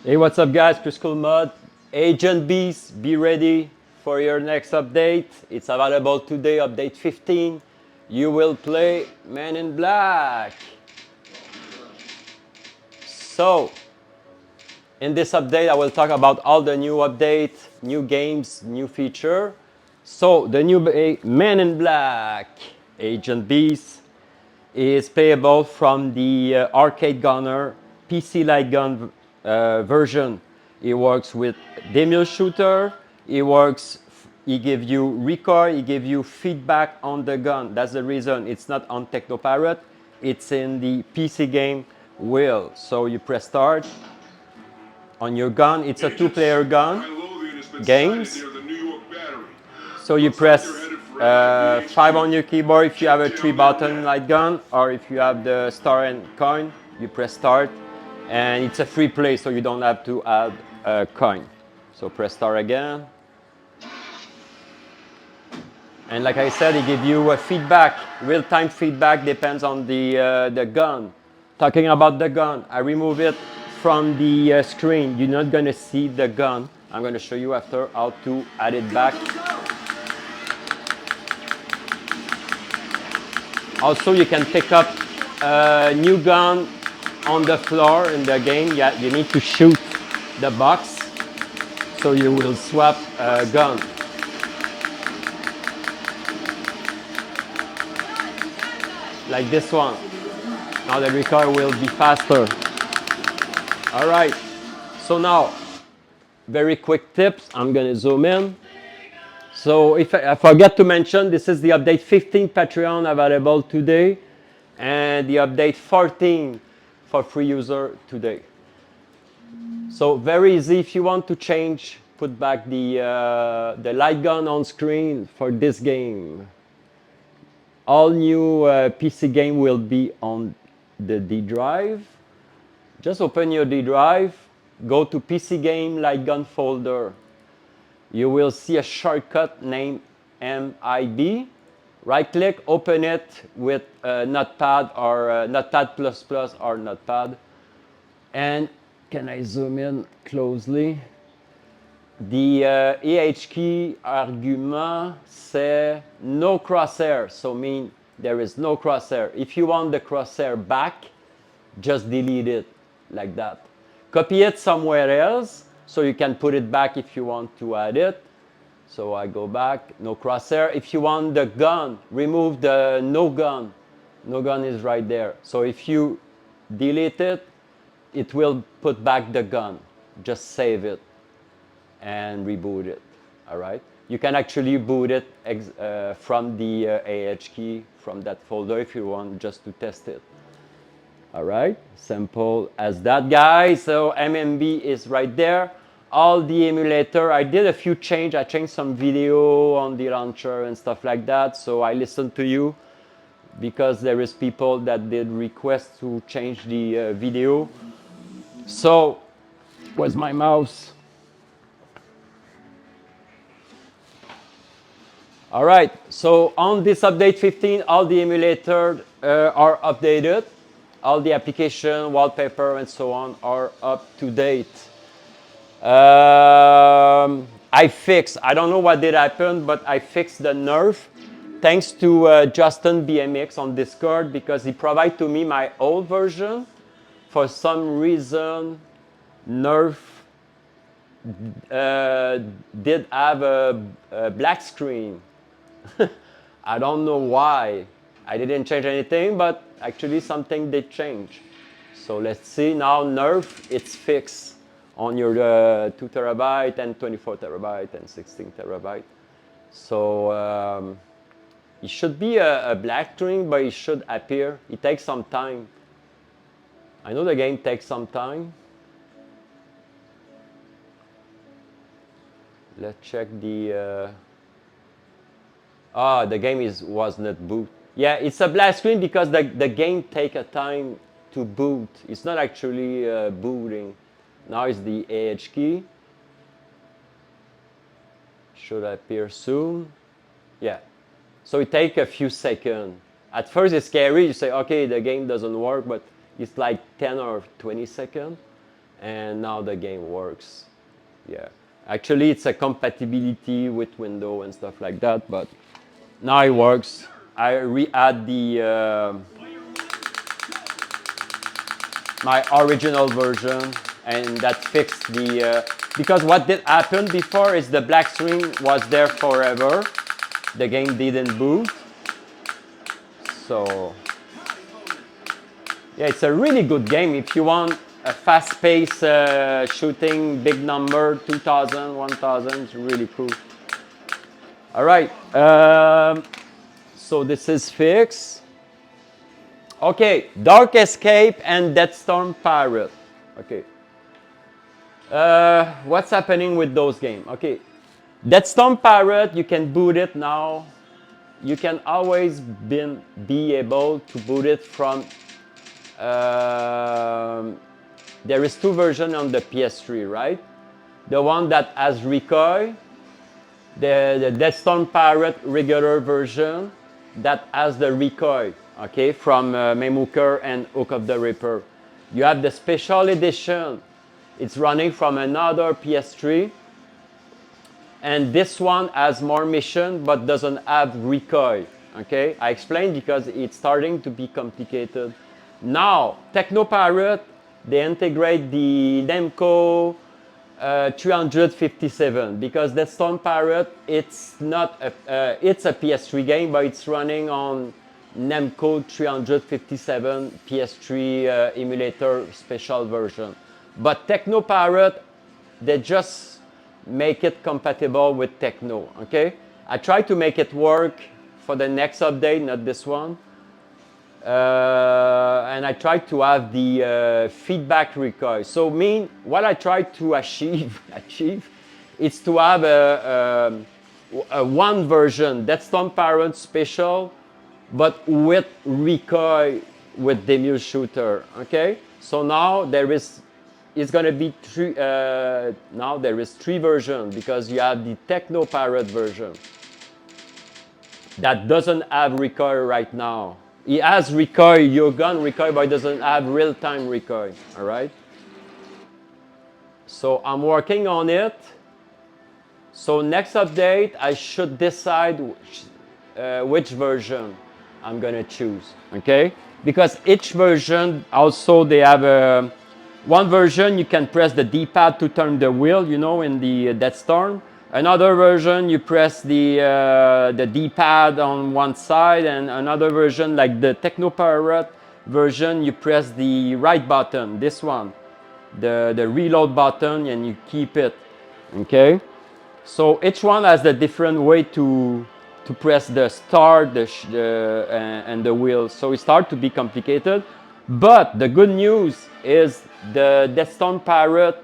Hey, what's up guys? Kriscoolmod, Agent Beast, be ready for your next update. It's available today, update 15. You will play Man in Black. So, in this update, I will talk about all the new updates, new games, new feature. So, the new Man in Black, Agent Beast, is playable from the Arcade Gunner PC Lightgun version. It works with demo shooter. He gives you recoil. He gives you feedback on the gun. That's the reason it's not on Teknoparrot. It's in the PC game wheel. So you press start on your gun. It's a two-player gun. Games. So you press 5 on your keyboard if you have a 3-button light gun, or if you have the star and coin, you press start. And it's a free play, so you don't have to add a coin. So press start again. And like I said, it gives you a feedback, real-time feedback, depends on the gun. Talking about the gun, I remove it from the screen. You're not going to see the gun. I'm going to show you after how to add it back. Also, you can pick up a new gun on the floor in the game. Yeah, you need to shoot the box, so you will swap a gun. Like this one. Now the recoil will be faster. All right, so now, very quick tips. I'm gonna zoom in. So if I forget to mention, this is the update 15 Patreon available today, and the update 14 for free user today. So very easy. If you want to change, put back the light gun on screen for this game. All new PC game will be on the D drive. Just open your D drive, go to PC game light gun folder. You will see a shortcut named MIB. Right click, open it with Notepad or Notepad++ or Notepad. And can I zoom in closely? The EH key argument c'est no crosshair, so mean there is no crosshair. If you want the crosshair back, just delete it like that. Copy it somewhere else, so you can put it back if you want to add it. So I go back, no crosshair. If you want the gun, remove the no gun. No gun is right there. So if you delete it, it will put back the gun. Just save it and reboot it. All right. You can actually boot it from the AH key from that folder if you want just to test it. All right, simple as that, guys. So MMB is right there. All the emulator, I did a few changes. I changed some video on the launcher and stuff like that. So I listened to you because there is people that did request to change the video. So, where's my mouse? All right, so on this update 15, all the emulators are updated. All the application, wallpaper, and so on are up to date. I don't know what did happen, but I fixed the Nerf. Thanks to Justin BMX on Discord, because he provided to me my old version. For some reason, Nerf did have a black screen. I don't know why. I didn't change anything, but actually something did change. So let's see now. Nerf, it's fixed on your 2 terabyte and 24 terabyte and 16 terabyte. So it should be a black screen, but it should appear. It takes some time. I know the game takes some time. Let's check the the game was not boot. Yeah, it's a black screen because the game take a time to boot. It's not actually booting. Now it's the AH key. Should appear soon. Yeah. So it takes a few seconds. At first it's scary. You say, okay, the game doesn't work, but it's like 10 or 20 seconds. and now the game works. Yeah, actually it's a compatibility with Windows and stuff like that, but now it works. I re-add the my original version, and that fixed the because what did happen before is the black screen was there forever. The game didn't boot. So yeah, it's a really good game if you want a fast-paced shooting, big number, 2000, 1000. It's really cool. All right, so this is fixed. Okay, Dark Escape and Deadstorm Pirate. Okay, what's happening with those games? Okay, Deadstorm Pirate, you can boot it now. You can always be able to boot it from. There is two versions on the PS3, right? The one that has recoil, the Deadstorm Pirate regular version that has the recoil, okay, from MAME and Hook of the Ripper. You have the special edition. It's running from another PS3. And this one has more mission but doesn't have recoil, okay? I explained because it's starting to be complicated. Now, Teknoparrot, they integrate the Namco 357 because Deadstorm Pirate, it's not it's a PS3 game, but it's running on Namco 357 PS3 emulator special version. But Teknoparrot, they just make it compatible with Tekno, okay? I tried to make it work for the next update, not this one. And I tried to have the feedback recoil. So what I tried to achieve is to have a one version, Deadstorm Pirate special, but with recoil with the mule shooter, okay? So now it's going to be now there is three versions because you have the Teknoparrot version that doesn't have recoil right now. It has recoil, your gun recoil, but it doesn't have real-time recoil, all right? So I'm working on it. So next update, I should decide which version I'm gonna choose, okay? Because each version, also they have one version you can press the D-pad to turn the wheel, you know, in the Deadstorm. Another version, you press the D-pad on one side, and another version, like the Teknoparrot version, you press the right button, this one, the reload button, and you keep it, okay? So each one has a different way to press the start and the wheel, so it starts to be complicated. But the good news is the Deadstorm Pirate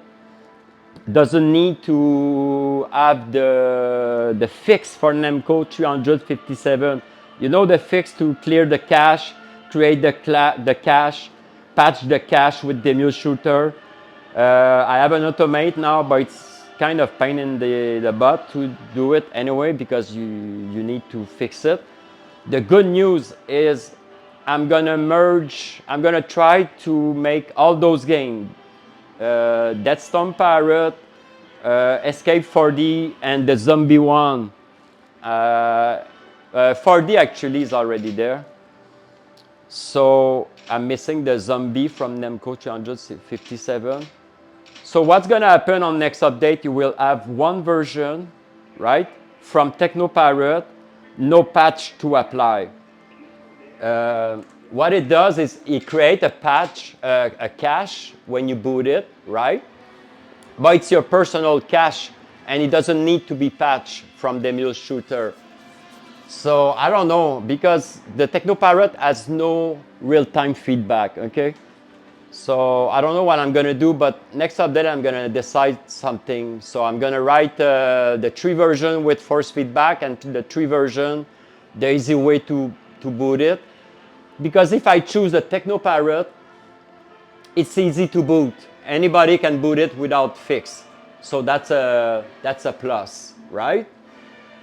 doesn't need to have the fix for Namco 357. You know, the fix to clear the cache, create the cache, patch the cache with the mule shooter. I have an automate now, but it's kind of pain in the butt to do it anyway because you need to fix it. The good news is I'm gonna try to make all those games, Deadstorm Pirate, Escape 4D, and the zombie one. 4D actually is already there. So I'm missing the zombie from Namco 357. So what's gonna happen on next update, you will have one version, right, from Teknoparrot, no patch to apply. What it does is it creates a patch, a cache when you boot it, right? But it's your personal cache and it doesn't need to be patched from the mule shooter. So I don't know, because the Teknoparrot has no real-time feedback, okay? So I don't know what I'm gonna do, but next update I'm gonna decide something. So I'm gonna write the 3 version with force feedback and the 3 version, the easy way to boot it. Because if I choose the Teknoparrot, it's easy to boot. Anybody can boot it without fix. So that's a plus, right?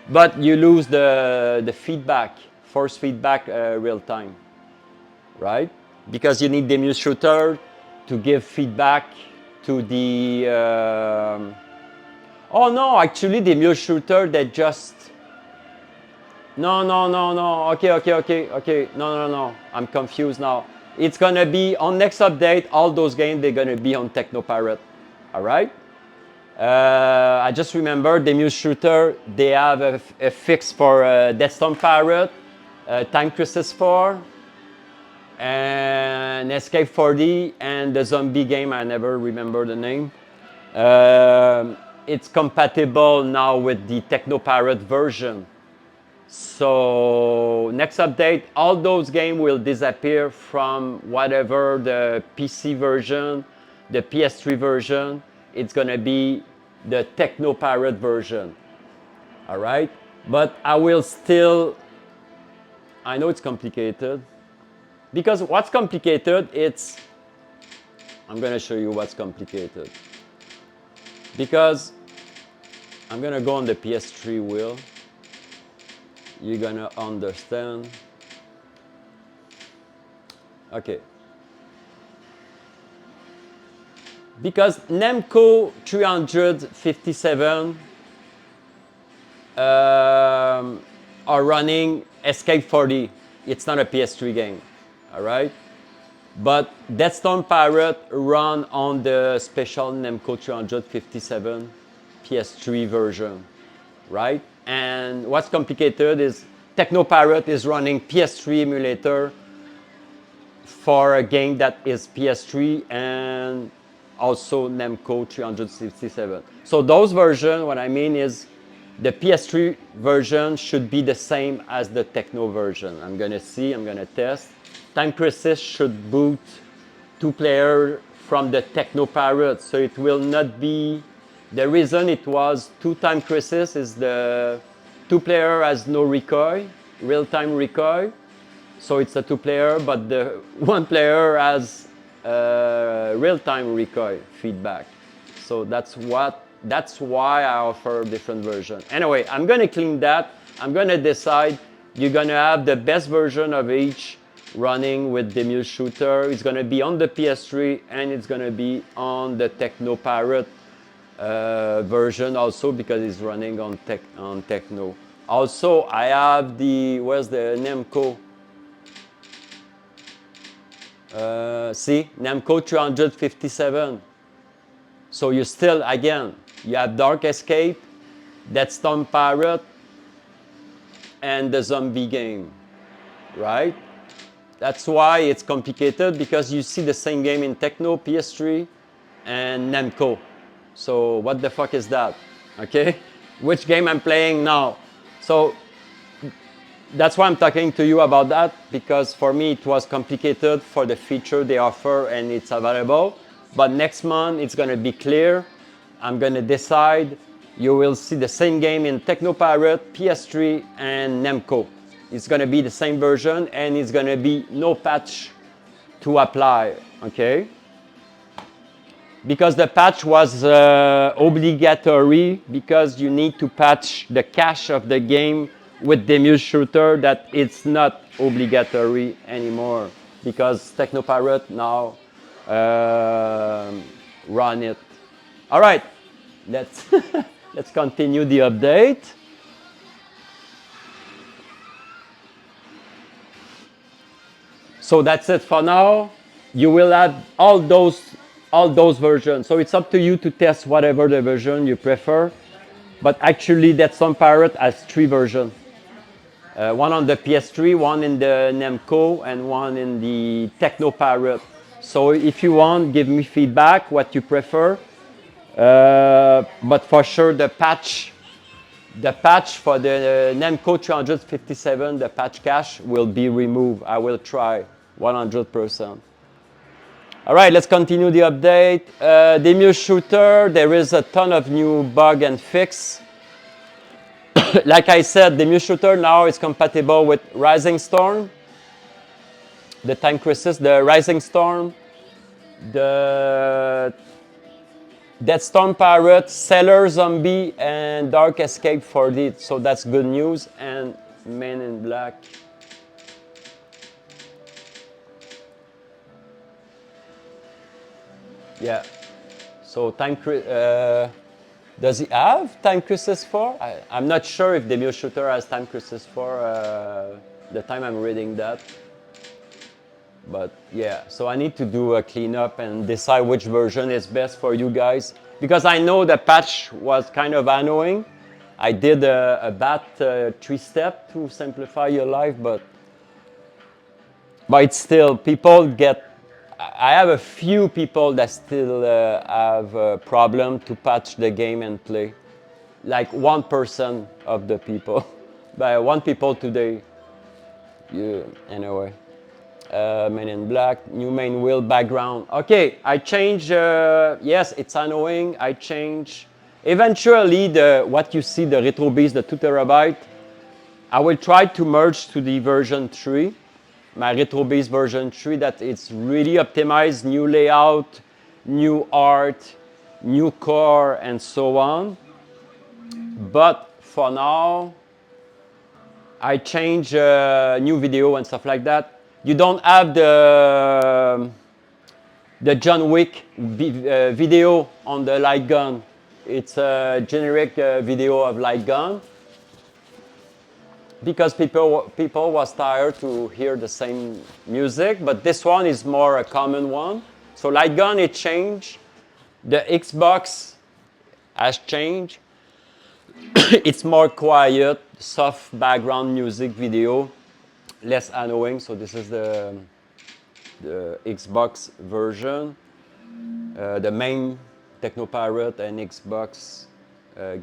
But you lose the feedback, force feedback real time, right? Because you need the mule shooter to give feedback to the... oh no, actually the mule shooter, they just... No. Okay. No. I'm confused now. It's gonna be on next update, all those games, they're gonna be on Teknoparrot. All right? I just remember the mule shooter, they have a fix for Deadstorm Parrot, Time Crisis 4, and Escape 4D, and the zombie game, I never remember the name. It's compatible now with the Teknoparrot version. So next update, all those games will disappear from whatever the PC version, the PS3 version. It's gonna be the Teknoparrot version. All right, but I will still, I know it's complicated, because what's complicated, it's, I'm gonna show you what's complicated. Because I'm gonna go on the PS3 wheel. You're gonna understand. Okay. Because Namco 357 are running Escape 4D. It's not a PS3 game, all right? But Deadstorm Parrot run on the special Namco 357 PS3 version, right? And what's complicated is Teknoparrot is running PS3 emulator for a game that is PS3 and also Namco 367. So those versions, what I mean is the PS3 version should be the same as the Tekno version. I'm gonna see, I'm gonna test. Time Crisis should boot 2-player from the Teknoparrot, so it will not be, the reason it was 2 Time Crisis is the 2-player has no recoil, real-time recoil. So it's a 2-player, but the 1-player has real-time recoil feedback. So that's why I offer a different version. Anyway, I'm gonna clean that. I'm gonna decide. You're gonna have the best version of each running with the mule shooter. It's gonna be on the PS3 and it's gonna be on the Teknoparrot version also, because it's running on Tekno. Also, I have the, where's the Namco? See, Namco 357. So you still, again, you have Dark Escape, Deadstorm Parrot, and the zombie game, right? That's why it's complicated, because you see the same game in Tekno, PS3, and Namco. So what the fuck is that? Okay, which game I'm playing now? So that's why I'm talking to you about that, because for me it was complicated for the feature they offer and it's available. But next month it's gonna be clear. I'm gonna decide. You will see the same game in Teknoparrot, PS3, and Namco. It's gonna be the same version and it's gonna be no patch to apply, okay? Because the patch was obligatory, because you need to patch the cache of the game with the mule shooter, that it's not obligatory anymore, because Teknoparrot now run it. All right, let's let's continue the update. So that's it for now. You will have all those versions. So it's up to you to test whatever the version you prefer. But actually, Deadstorm Parrot has 3 versions. One on the PS3, one in the Namco, and one in the Teknoparrot. So if you want, give me feedback, what you prefer. But for sure, the patch for the Namco 357, the patch cache will be removed. I will try 100%. All right, let's continue the update. The mule shooter, there is a ton of new bug and fix. Like I said, the mule shooter now is compatible with Rising Storm, the Time Crisis, the Rising Storm, the Deadstorm Parrot, Sailor Zombie, and Dark Escape 4D. So that's good news. And Men in Black. Yeah. So does he have Time Crisis 4? I'm not sure if the emulator has Time Crisis 4 the time I'm reading that. But yeah, so I need to do a cleanup and decide which version is best for you guys. Because I know the patch was kind of annoying. I did a bad 3-step to simplify your life, but it's still, people get, I have a few people that still have a problem to patch the game and play. Like 1% of the people. By one people today, anyway. Men in black, new main wheel background. Okay, I change, yes, it's annoying. I change, eventually what you see, the RetroBeast, the 2 terabyte, I will try to merge to the version 3, my RetroBeast version 3, that it's really optimized, new layout, new art, new core, and so on. But for now, I change new video and stuff like that. You don't have the John Wick video on the Lightgun. It's a generic video of Lightgun because people was tired to hear the same music, but this one is more a common one. So Lightgun, it changed. The Xbox has changed. It's more quiet, soft background music video. Less annoying, so this is the Xbox version. The main Teknoparrot and Xbox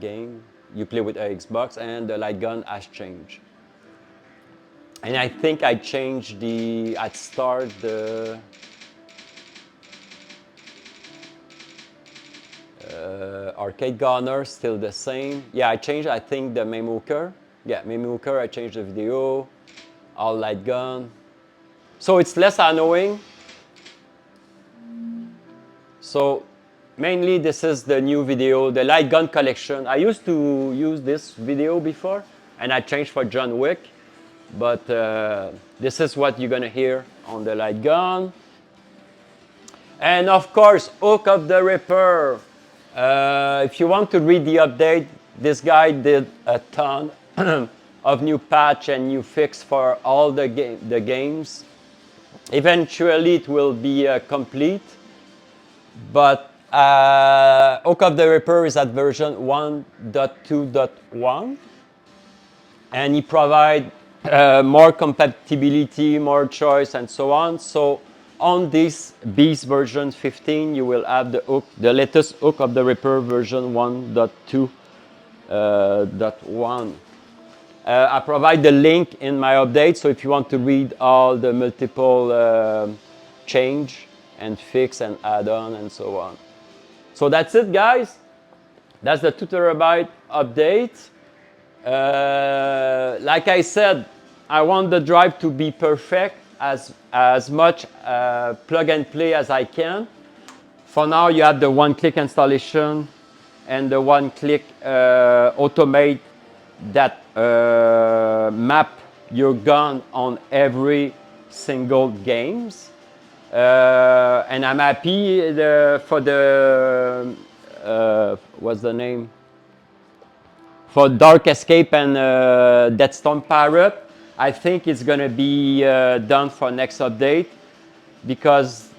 game. You play with a Xbox, and the Lightgun has changed. And I think I changed at start the arcade gunner, still the same. Yeah, I changed, I think, the MAME hooker. Yeah, MAME hooker, I changed the video. All Lightgun. So it's less annoying. So mainly this is the new video, the Lightgun collection. I used to use this video before and I changed for John Wick. But this is what you're gonna hear on the Lightgun. And of course, Hook of the Ripper. If you want to read the update, this guy did a ton of new patch and new fix for all the games. Eventually it will be complete, but Hook of the Ripper is at version 1.2.1 and he provides more compatibility, more choice and so on. So on this Beast version 15 you will have the latest Hook of the Ripper version 1.2.1. I provide the link in my update, so if you want to read all the multiple change and fix and add-on and so on. So that's it, guys. That's the 2 terabyte update. Like I said, I want the drive to be perfect, as much plug and play as I can. For now, you have the one-click installation and the one-click automate that map your gun on every single games. And I'm happy for the what's the name? For Dark Escape and Deadstorm Parrot. I think it's gonna be done for next update because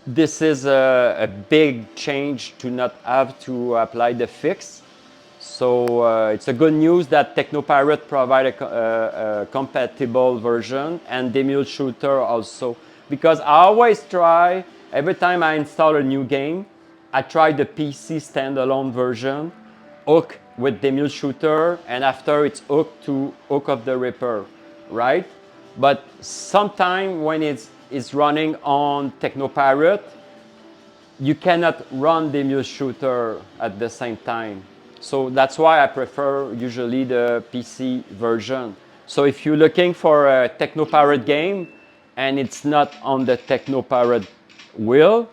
this is a big change to not have to apply the fix. So it's a good news that Teknoparrot provide a compatible version and the emulator also. Because I always try, every time I install a new game, I try the PC standalone version, hook with the emulator, and after it's hooked to Hook of the Ripper, right? But sometimes when it's running on Teknoparrot, you cannot run the emulator at the same time. So that's why I prefer usually the PC version. So if you're looking for a Teknoparrot game and it's not on the Teknoparrot wheel,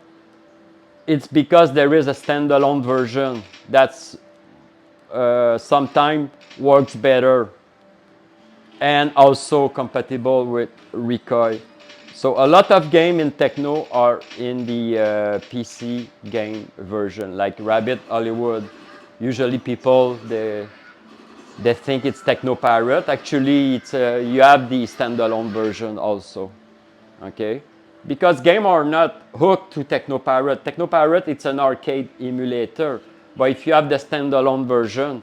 it's because there is a standalone version that's sometimes works better and also compatible with recoil. So a lot of games in Tekno are in the PC game version, like Rabbit Hollywood. Usually people, they think it's Teknoparrot. Actually, it's you have the standalone version also, okay? Because games are not hooked to Teknoparrot. Teknoparrot, it's an arcade emulator. But if you have the standalone version,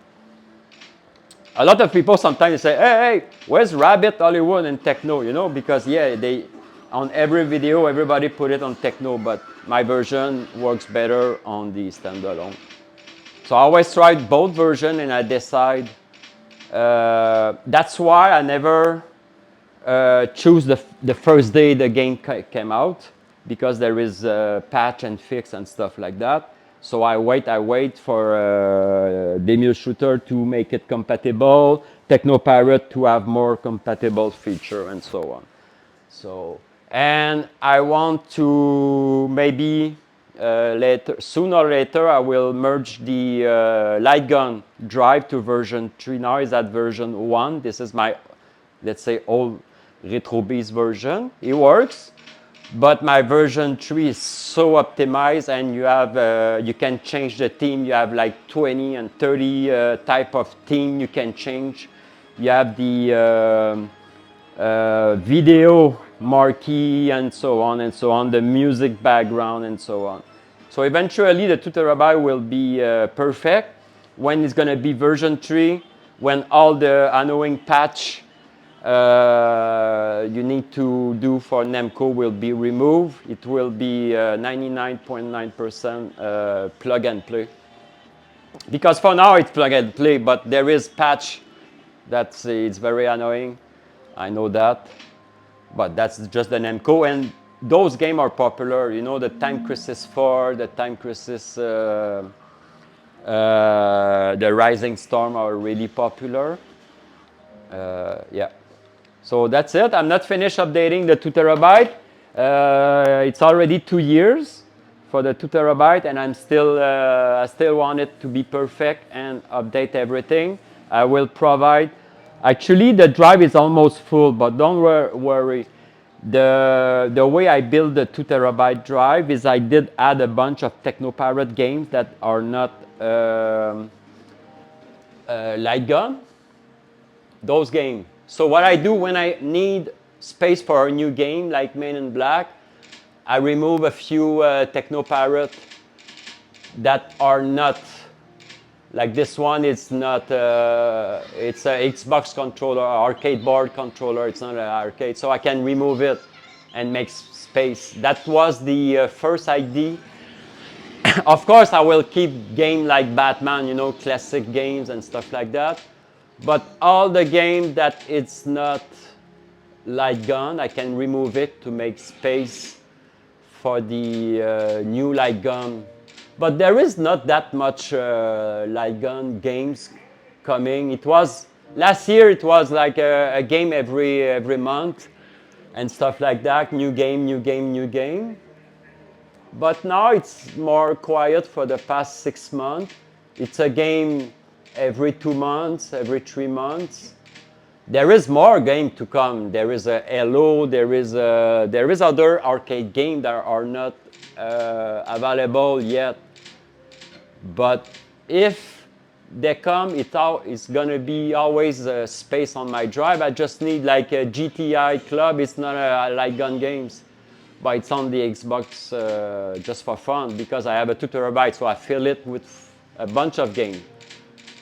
a lot of people sometimes say, hey, where's Rabbit Hollywood and Tekno? You know, because yeah, they on every video, everybody put it on Tekno, but my version works better on the standalone. So I always try both versions and I decide. That's why I never choose the first day the game came out, because there is a patch and fix and stuff like that. So I wait for the emulator to make it compatible, Teknoparrot to have more compatible feature and so on. So, and I want to maybe sooner or later I will merge the Lightgun drive to version 3. Now is at version 1. This is my, let's say, old RetroBeast version. It works, but my version 3 is so optimized, and you have you can change the theme. You have like 20 and 30 type of theme you can change. You have the video marquee and so on, the music background and so on. So eventually the 2 terabyte will be perfect when it's going to be version 3, when all the annoying patch you need to do for Namco will be removed. It will be 99.9% plug and play. Because for now it's plug and play, but there is patch that's it's very annoying. I know that, but that's just the Namco, and those games are popular. You know, the Time Crisis 4, the Time Crisis, the Rising Storm are really popular. Yeah. So that's it. I'm not finished updating the 2 terabyte. It's already 2 years for the 2 terabyte, and I still want it to be perfect and update everything. I will provide. Actually, the drive is almost full, but don't worry. The way I build the 2 terabyte drive is I did add a bunch of Teknoparrot games that are not Lightgun. Those games. So what I do when I need space for a new game like Men in Black, I remove a few Teknoparrot that are not, like this one. It's not, it's a Xbox controller, arcade board controller, it's not an arcade, so I can remove it and make space. That was the first idea. Of course, I will keep games like Batman, you know, classic games and stuff like that. But all the games that it's not Lightgun, I can remove it to make space for the new Lightgun. But there is not that much Lightgun games coming. It was last year. It was like a game every month and stuff like that. New game, new game, new game. But now it's more quiet for the past 6 months. It's a game every 2 months, every 3 months. There is more game to come. There is a Halo. There is other arcade games that are not available yet. But if they come, it's gonna be always space on my drive. I just need like a GTI Club. It's not a Lightgun games, but it's on the Xbox just for fun, because I have a 2 terabyte, so I fill it with a bunch of games,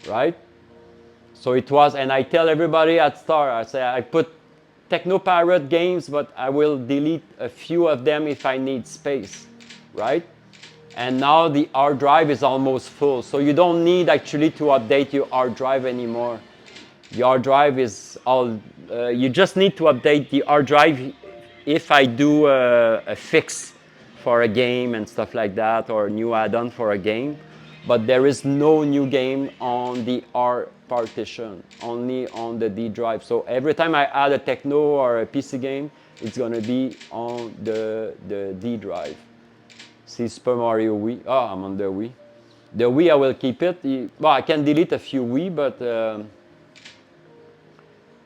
right? So it was, and I tell everybody at start, I say I put Teknoparrot games, but I will delete a few of them if I need space, right? And now the hard drive is almost full, so you don't need actually to update your hard drive anymore. The hard drive is all, you just need to update the hard drive if I do a fix for a game and stuff like that, or a new add-on for a game. But there is no new game on the R partition, only on the D drive. So every time I add a Tekno or a PC game, it's gonna be on the D drive. See Super Mario Wii. Oh, I'm on the Wii. The Wii, I will keep it. Well, I can delete a few Wii, but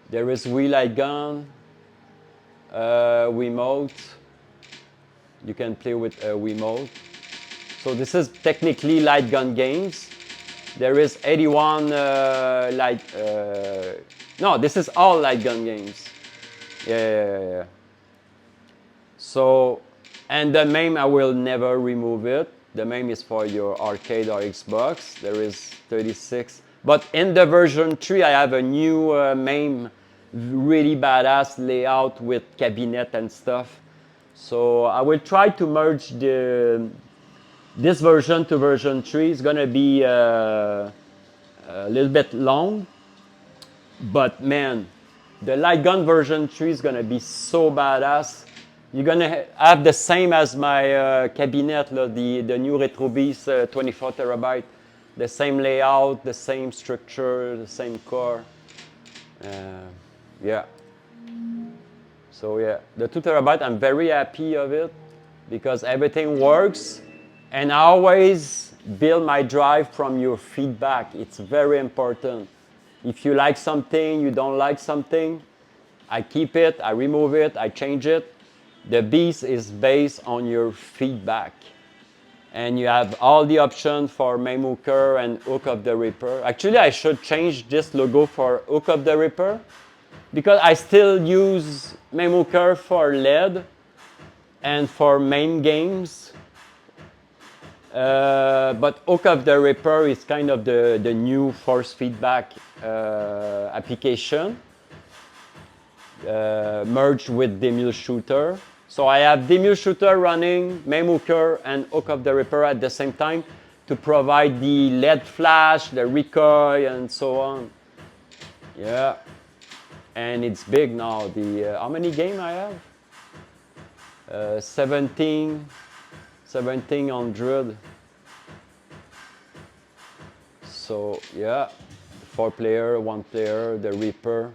there is Wii Lightgun. Wiimote. You can play with a Wiimote. So this is technically light gun games. There is 81 no, this is all light gun games. Yeah. So, and the MAME, I will never remove it. The MAME is for your arcade or Xbox. There is 36. But in the version 3, I have a new MAME, really badass layout with cabinet and stuff. So I will try to merge this version to version 3. It's going to be a little bit long. But man, the light gun version 3 is going to be so badass. You're going to have the same as my cabinet, the new RetroBeast 24 terabyte. The same layout, the same structure, the same core. Yeah. So yeah, the 2 terabyte, I'm very happy of it because everything works. And I always build my drive from your feedback. It's very important. If you like something, you don't like something, I keep it, I remove it, I change it. The Beast is based on your feedback. And you have all the options for MAME Hooker and Hook of the Ripper. Actually, I should change this logo for Hook of the Ripper because I still use MAME Hooker for LED and for MAME games. But Hook of the Ripper is kind of the new force feedback application merged with Emulator. So I have Emulator running, MAME Hooker and Hook of the Ripper at the same time to provide the LED flash, the recoil, and so on. Yeah, and it's big now. The how many games I have? 1700. So yeah, 4 player, 1 player, the Reaper.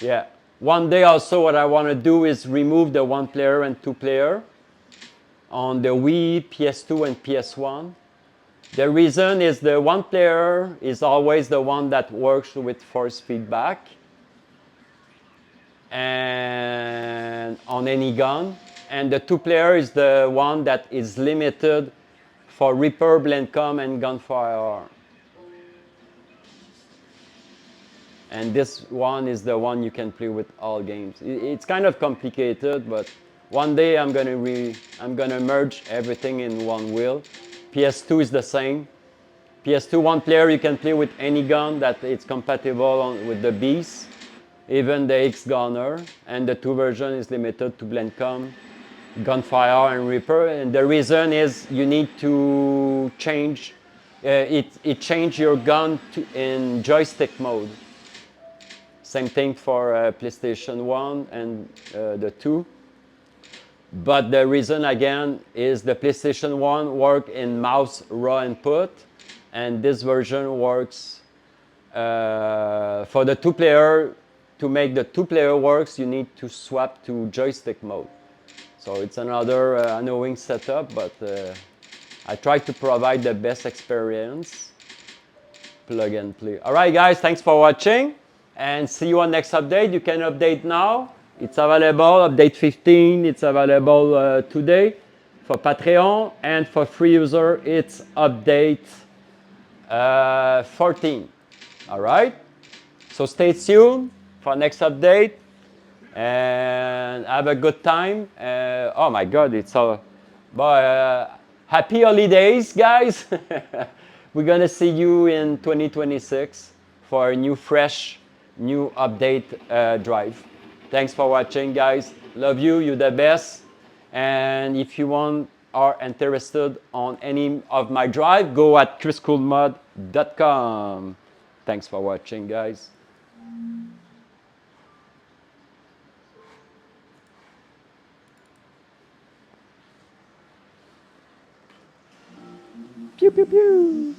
Yeah, one day also what I want to do is remove the 1 player and 2 player on the Wii, PS2 and PS1. The reason is the 1 player is always the one that works with force feedback and on any gun. And the 2 player is the one that is limited for Reaper, Blendcom, and Gunfire. And this one is the one you can play with all games. It's kind of complicated, but one day I'm gonna merge everything in one wheel. PS2 is the same. PS2 1 player you can play with any gun that it's compatible with the Beast, even the X-Gunner. And the 2 version is limited to Blendcom, Gunfire, and Reaper. And the reason is you need to change it change your gun in joystick mode. Same thing for PlayStation 1 and the 2. But the reason again is the PlayStation 1 work in mouse raw input, and this version works for the 2 player. To make the 2 player works, you need to swap to joystick mode. So it's another annoying setup, but I try to provide the best experience. Plug and play. All right, guys, thanks for watching, and see you on next update. You can update now. It's available, update 15. It's available today for Patreon, and for free user, it's update 14. All right. So stay tuned for next update, and have a good time. Oh my God, it's all. But happy holidays, guys. We're gonna see you in 2026 for a new, fresh, new update drive. Thanks for watching, guys. Love you. You're the best. And if you are interested on any of my drive, go at Kriscoolmod.com. Thanks for watching, guys. Pew, pew, pew.